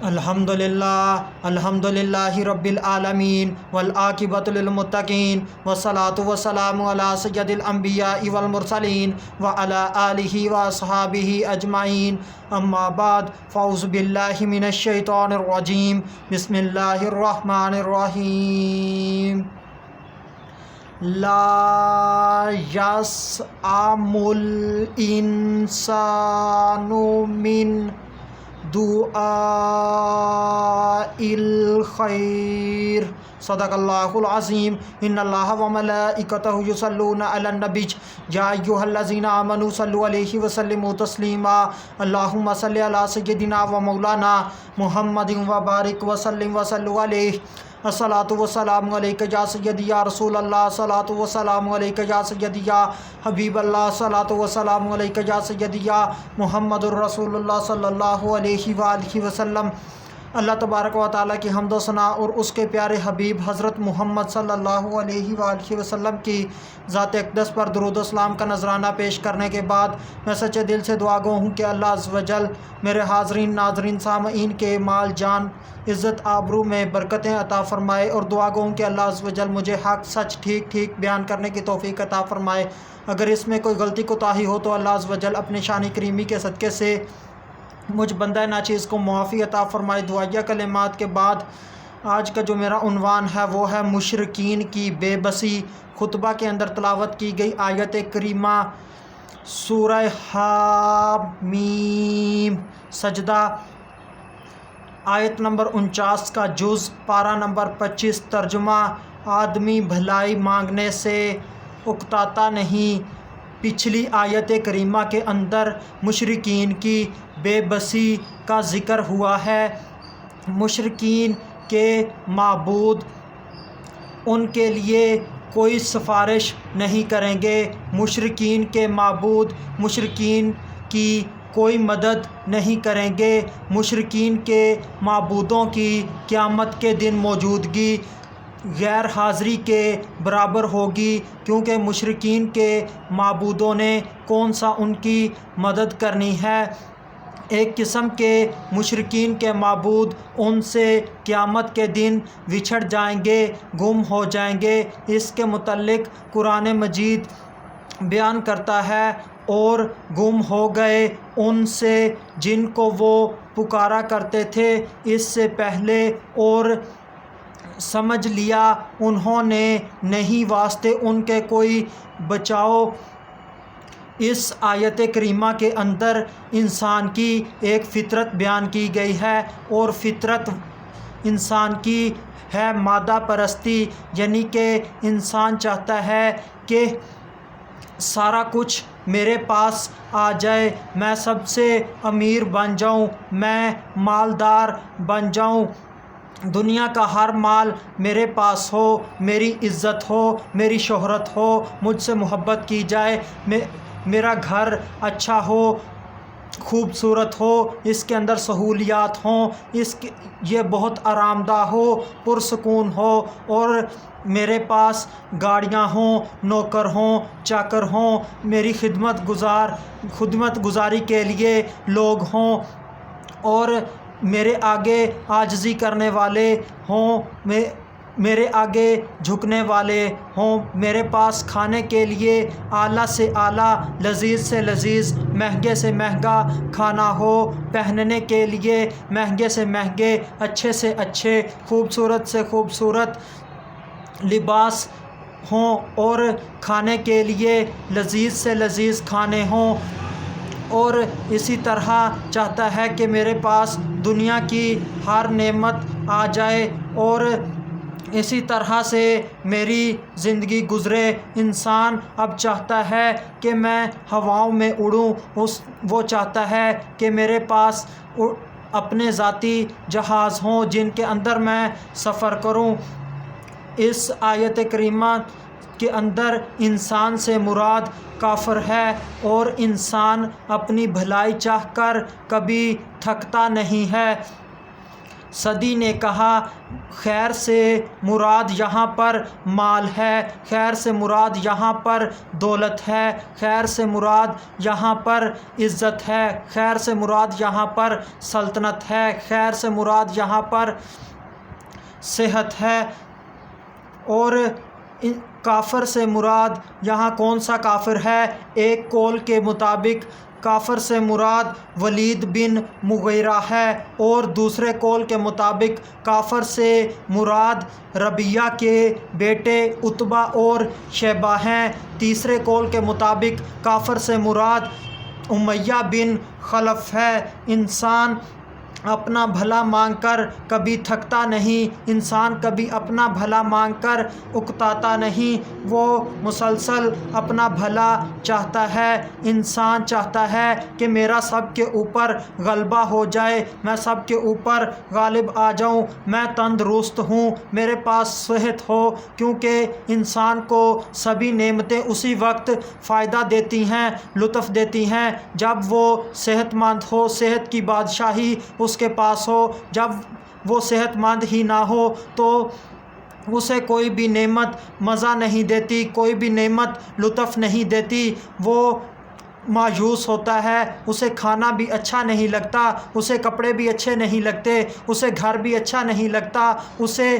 الحمدللہ رب العالمین والعاقبۃ للمتقین والصلاۃ والسلام علی سید الانبیاء والمرسلین وعلی آلہ واصحابہ اجمعین، اما بعد فاعوذ باللہ من الشیطان الرجیم، بسم اللہ الرحمن الرحیم۔ لا یسأم الانسان من دعاء الخیر، صدق اللہ العظیم۔ ان اللہ وملائکتہ یصلون علی النبی یا ایھا الذین آمنوا صلوا علیہ وسلموا تسلیما۔ اللہم صل علی سیدنا و مولانا محمد وبارک وسلم وصلوا علیہ۔ الصلاۃ والسلام علیک یا سیدی یا رسول اللہ، الصلاۃ والسلام علیک یا سیدی یا حبیب اللہ، الصلاۃ والسلام علیک یا سیدی یا محمد الرسول اللہ صلی اللہ علیہ وآلہ وسلم۔ اللہ تبارک و تعالیٰ کی حمد و ثنا اور اس کے پیارے حبیب حضرت محمد صلی اللہ علیہ وآلہ وسلم کی ذات اقدس پر درود و سلام کا نذرانہ پیش کرنے کے بعد میں سچے دل سے دعا گو ہوں کہ اللہ عز و جل میرے حاضرین، ناظرین، سامعین کے مال، جان، عزت، آبرو میں برکتیں عطا فرمائے، اور دعا گو ہوں کہ اللہ عز و جل مجھے حق سچ ٹھیک بیان کرنے کی توفیق عطا فرمائے۔ اگر اس میں کوئی غلطی کوتاہی ہو تو اللہ عز و جل اپنی شان کریمی کے صدقے سے مجھ بندہ ناچیز کو معافی عطا فرمائے۔ دعائیہ کلمات کے بعد آج کا جو میرا عنوان ہے وہ ہے مشرکین کی بے بسی۔ خطبہ کے اندر تلاوت کی گئی آیت کریمہ سورہ حامیم سجدہ، آیت نمبر 49 کا جز، پارہ نمبر 25، ترجمہ: آدمی بھلائی مانگنے سے اکتاتا نہیں۔ پچھلی آیت کریمہ کے اندر مشرکین کی بے بسی کا ذکر ہوا ہے۔ مشرکین کے معبود ان کے لیے کوئی سفارش نہیں کریں گے۔ مشرکین کے معبود مشرکین کی کوئی مدد نہیں کریں گے۔ مشرکین کے معبودوں کی قیامت کے دن موجودگی غیر حاضری کے برابر ہوگی، کیونکہ مشرکین کے معبودوں نے کون سا ان کی مدد کرنی ہے۔ ایک قسم کے مشرکین کے معبود ان سے قیامت کے دن بچھڑ جائیں گے، گم ہو جائیں گے۔ اس کے متعلق قرآن مجید بیان کرتا ہے: اور گم ہو گئے ان سے جن کو وہ پکارا کرتے تھے اس سے پہلے، اور سمجھ لیا انہوں نے نہیں واسطے ان کے کوئی بچاؤ۔ اس آیت کریمہ کے اندر انسان کی ایک فطرت بیان کی گئی ہے، اور فطرت انسان کی ہے مادہ پرستی، یعنی کہ انسان چاہتا ہے کہ سارا کچھ میرے پاس آ جائے، میں سب سے امیر بن جاؤں، میں مالدار بن جاؤں، دنیا کا ہر مال میرے پاس ہو، میری عزت ہو، میری شہرت ہو، مجھ سے محبت کی جائے، میرا گھر اچھا ہو، خوبصورت ہو، اس کے اندر سہولیات ہوں، یہ بہت آرام دہ ہو، پرسکون ہو، اور میرے پاس گاڑیاں ہوں، نوکر ہوں، چاکر ہوں، میری خدمت گزاری کے لیے لوگ ہوں، اور میرے آگے عاجزی کرنے والے ہوں، میرے آگے جھکنے والے ہوں، میرے پاس کھانے کے لیے اعلیٰ سے اعلیٰ، لذیذ سے لذیذ، مہنگے سے مہنگا کھانا ہو، پہننے کے لیے مہنگے سے مہنگے، اچھے سے اچھے، خوبصورت سے خوبصورت لباس ہوں، اور کھانے کے لیے لذیذ سے لذیذ کھانے ہوں، اور اسی طرح چاہتا ہے کہ میرے پاس دنیا کی ہر نعمت آ جائے، اور اسی طرح سے میری زندگی گزرے۔ انسان اب چاہتا ہے کہ میں ہواؤں میں اڑوں، وہ چاہتا ہے کہ میرے پاس اپنے ذاتی جہاز ہوں جن کے اندر میں سفر کروں۔ اس آیت کریمہ کے اندر انسان سے مراد کافر ہے، اور انسان اپنی بھلائی چاہ کر کبھی تھکتا نہیں ہے۔ سعدی نے کہا خیر سے مراد یہاں پر مال ہے، خیر سے مراد یہاں پر دولت ہے، خیر سے مراد یہاں پر عزت ہے، خیر سے مراد یہاں پر سلطنت ہے، خیر سے مراد یہاں پر صحت ہے۔ اور کافر سے مراد یہاں کون سا کافر ہے؟ ایک قول کے مطابق کافر سے مراد ولید بن مغیرہ ہے، اور دوسرے قول کے مطابق کافر سے مراد ربیعہ کے بیٹے عتبہ اور شیبہ ہیں۔ تیسرے قول کے مطابق کافر سے مراد امیہ بن خلف ہے۔ انسان اپنا بھلا مانگ کر کبھی تھکتا نہیں، انسان کبھی اپنا بھلا مانگ کر اکتاتا نہیں، وہ مسلسل اپنا بھلا چاہتا ہے۔ انسان چاہتا ہے کہ میرا سب کے اوپر غلبہ ہو جائے، میں سب کے اوپر غالب آ جاؤں، میں تندرست ہوں، میرے پاس صحت ہو، کیونکہ انسان کو سبھی نعمتیں اسی وقت فائدہ دیتی ہیں، لطف دیتی ہیں جب وہ صحت مند ہو، صحت کی بادشاہی اس کے پاس ہو۔ جب وہ صحت مند ہی نہ ہو تو اسے کوئی بھی نعمت مزہ نہیں دیتی، کوئی بھی نعمت لطف نہیں دیتی، وہ مایوس ہوتا ہے، اسے کھانا بھی اچھا نہیں لگتا، اسے کپڑے بھی اچھے نہیں لگتے، اسے گھر بھی اچھا نہیں لگتا، اسے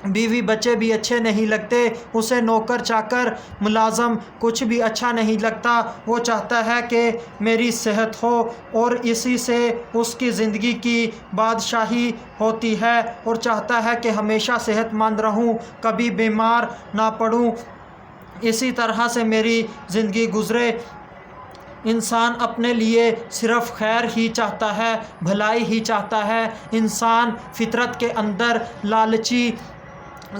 بیوی بچے بھی اچھے نہیں لگتے، اسے نوکر چاکر ملازم کچھ بھی اچھا نہیں لگتا۔ وہ چاہتا ہے کہ میری صحت ہو، اور اسی سے اس کی زندگی کی بادشاہی ہوتی ہے، اور چاہتا ہے کہ ہمیشہ صحت مند رہوں، کبھی بیمار نہ پڑوں، اسی طرح سے میری زندگی گزرے۔ انسان اپنے لیے صرف خیر ہی چاہتا ہے، بھلائی ہی چاہتا ہے۔ انسان فطرت کے اندر لالچی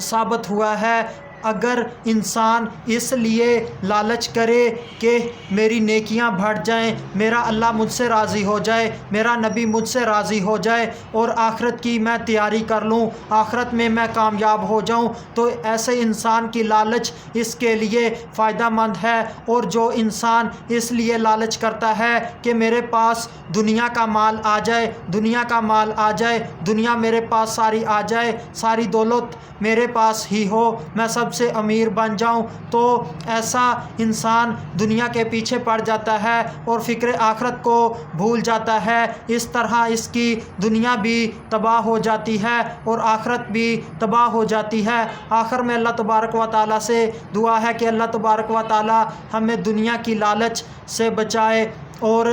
ثابت ہوا ہے۔ اگر انسان اس لیے لالچ کرے کہ میری نیکیاں بڑھ جائیں، میرا اللہ مجھ سے راضی ہو جائے، میرا نبی مجھ سے راضی ہو جائے، اور آخرت کی میں تیاری کر لوں، آخرت میں میں کامیاب ہو جاؤں، تو ایسے انسان کی لالچ اس کے لیے فائدہ مند ہے۔ اور جو انسان اس لیے لالچ کرتا ہے کہ میرے پاس دنیا کا مال آ جائے، دنیا کا مال آ جائے، دنیا میرے پاس ساری آ جائے، ساری دولت میرے پاس ہی ہو، میں سب سے امیر بن جاؤں، تو ایسا انسان دنیا کے پیچھے پڑ جاتا ہے اور فکر آخرت کو بھول جاتا ہے۔ اس طرح اس کی دنیا بھی تباہ ہو جاتی ہے اور آخرت بھی تباہ ہو جاتی ہے۔ آخر میں اللہ تبارک و تعالیٰ سے دعا ہے کہ اللہ تبارک و تعالیٰ ہمیں دنیا کی لالچ سے بچائے اور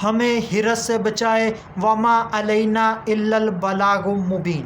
ہمیں حرص سے بچائے۔ وما علینا الا البلاغ المبین۔